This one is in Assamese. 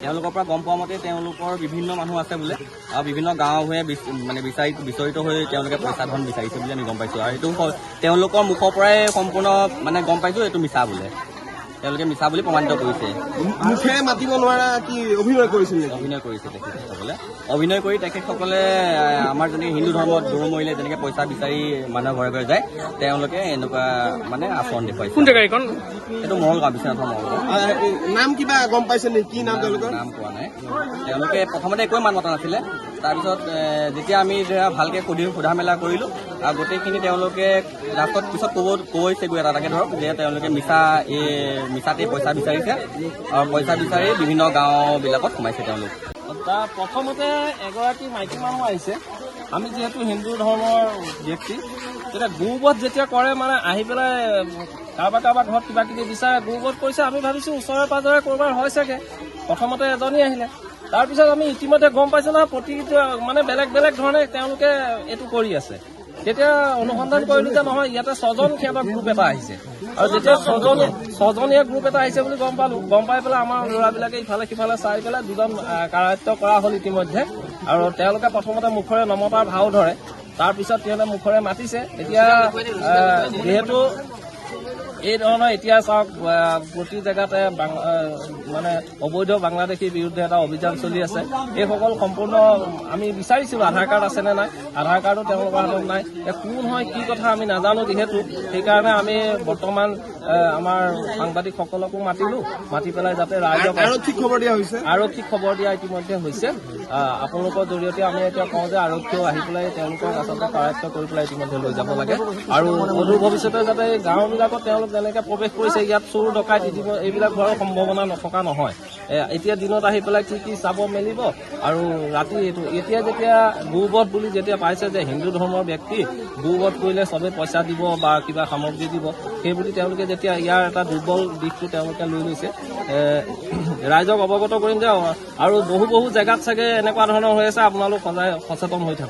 তেওঁলোকৰ পৰা গম পোৱা মতে তেওঁলোকৰ বিভিন্ন মানুহ আছে বোলে আৰু বিভিন্ন গাঁও হৈ মানে বিচৰিত হৈ তেওঁলোকে পইচা ধন বিচাৰিছে বুলি আমি গম পাইছোঁ। আৰু এইটো তেওঁলোকৰ মুখৰ পৰাই সম্পূৰ্ণ মানে গম পাইছোঁ এইটো মিছা বোলে। তেওঁলোকে মিছা বুলি প্ৰমাণিত কৰিছে। মুখেৰে মাতিব নোৱাৰা কি অভিনয় কৰিছিল? অভিনয় কৰিছে তেখেতসকলে। অভিনয় কৰি তেখেতসকলে আমাৰ যেনেকৈ হিন্দু ধৰ্মত গৰু মৰিলে যেনেকৈ পইচা বিচাৰি মানুহৰ ঘৰে ঘৰে যায়, তেওঁলোকে এনেকুৱা মানে আচৰণ দেখুৱাইছে। কোন জেগা এইখন? এইটো মঙলগাঁও, বিশ্বনাথ মঙলগাঁও। নাম কিবা গম পাইছে নেকি? কি নাম তেওঁলোকৰ? নাম পোৱা নাই। তেওঁলোকে প্ৰথমতে একোৱে মান মতা নাছিলে। তাৰপিছত যেতিয়া আমি ভালকৈ সোধা মেলা কৰিলোঁ, গোটেইখিনি তেওঁলোকে লাষ্টত পিছত কৈছেগৈ এটাকে ধৰক যে তেওঁলোকে মিছাতে পইচা বিচাৰিছে আৰু পইচা বিচাৰি বিভিন্ন গাঁওবিলাকত সোমাইছে তেওঁলোক। তাৰ প্ৰথমতে এগৰাকী মাইকী মানুহ আহিছে। আমি যিহেতু হিন্দু ধৰ্মৰ ব্যক্তি, তেতিয়া গৌবধ যেতিয়া কৰে মানে আহি পেলাই কাৰোবাৰ ঘৰত কিবা কিবি বিচাৰে, গৌবধ কৰিছে। আমি ভাবিছোঁ ওচৰে পাজৰে ক'ৰবাৰ হয় চাগে। প্ৰথমতে এজনী আহিলে, তাৰপিছত আমি ইতিমধ্যে গম পাইছোঁ নহয় প্ৰতিটো মানে বেলেগ বেলেগ ধৰণে তেওঁলোকে এইটো কৰি আছে। তেতিয়া অনুসন্ধান কৰিলোঁ যে নহয়, ইয়াতে ছজন সিহঁতৰ গ্ৰুপ এটা আহিছে। আৰু যেতিয়া ছজনীয়া গ্ৰুপ এটা আহিছে বুলি গম পালোঁ, গম পাই পেলাই আমাৰ ল'ৰাবিলাকে ইফালে সিফালে চাই পেলাই দুজন কাৰায়ত্ব কৰা হ'ল ইতিমধ্যে। আৰু তেওঁলোকে প্ৰথমতে মুখৰে নমতাৰ ভাও ধৰে, তাৰপিছত তেওঁলোকে মুখৰে মাতিছে। এতিয়া যিহেতু এই ধৰণৰ এতিয়া চাওক প্ৰতি জেগাতে মানে অবৈধ বাংলাদেশীৰ বিৰুদ্ধে এটা অভিযান চলি আছে। এইসকল সম্পূৰ্ণ আমি বিচাৰিছিলোঁ আধাৰ কাৰ্ড আছেনে নাই, আধাৰ কাৰ্ডো তেওঁলোকৰ হাতত নাই। কোন হয় কি কথা আমি নাজানো যিহেতু, সেইকাৰণে আমি বৰ্তমান আমাৰ সাংবাদিকসকলকো মাতি পেলাই যাতে ৰাইজক আৰক্ষীক খবৰ দিয়া ইতিমধ্যে হৈছে। আপোনালোকৰ জৰিয়তে আমি এতিয়া কওঁ যে আৰক্ষীও আহি পেলাই তেওঁলোকক আচলতে কাৰায়ত্ব কৰি পেলাই ইতিমধ্যে লৈ যাব লাগে। আৰু অদূৰ ভৱিষ্যতে যাতে গাঁওবিলাকত তেওঁলোক যেনেকৈ প্ৰৱেশ কৰিছে, ইয়াত চোৰ ডকাইত এইবিলাক হোৱাৰ সম্ভাৱনা নথকা নহয়। এতিয়া দিনত আহি পেলাই কি চাব মেলিব আৰু ৰাতি এইটো এতিয়া যেতিয়া গৌবধ বুলি যেতিয়া পাইছে যে হিন্দু ধৰ্মৰ ব্যক্তি, গৌবধ কৰিলে চবেই পইচা দিব বা কিবা সামগ্ৰী দিব, সেইবুলি তেওঁলোকে যেতিয়া ইয়াৰ এটা দুৰ্বল দিশটো তেওঁলোকে লৈ লৈছে, ৰাইজক অৱগত কৰিম যে আৰু বহু জেগাত চাগে এনেকুৱা ধৰণৰ হৈ আছে। আপোনালোক সদায় সচেতন হৈ থাকক।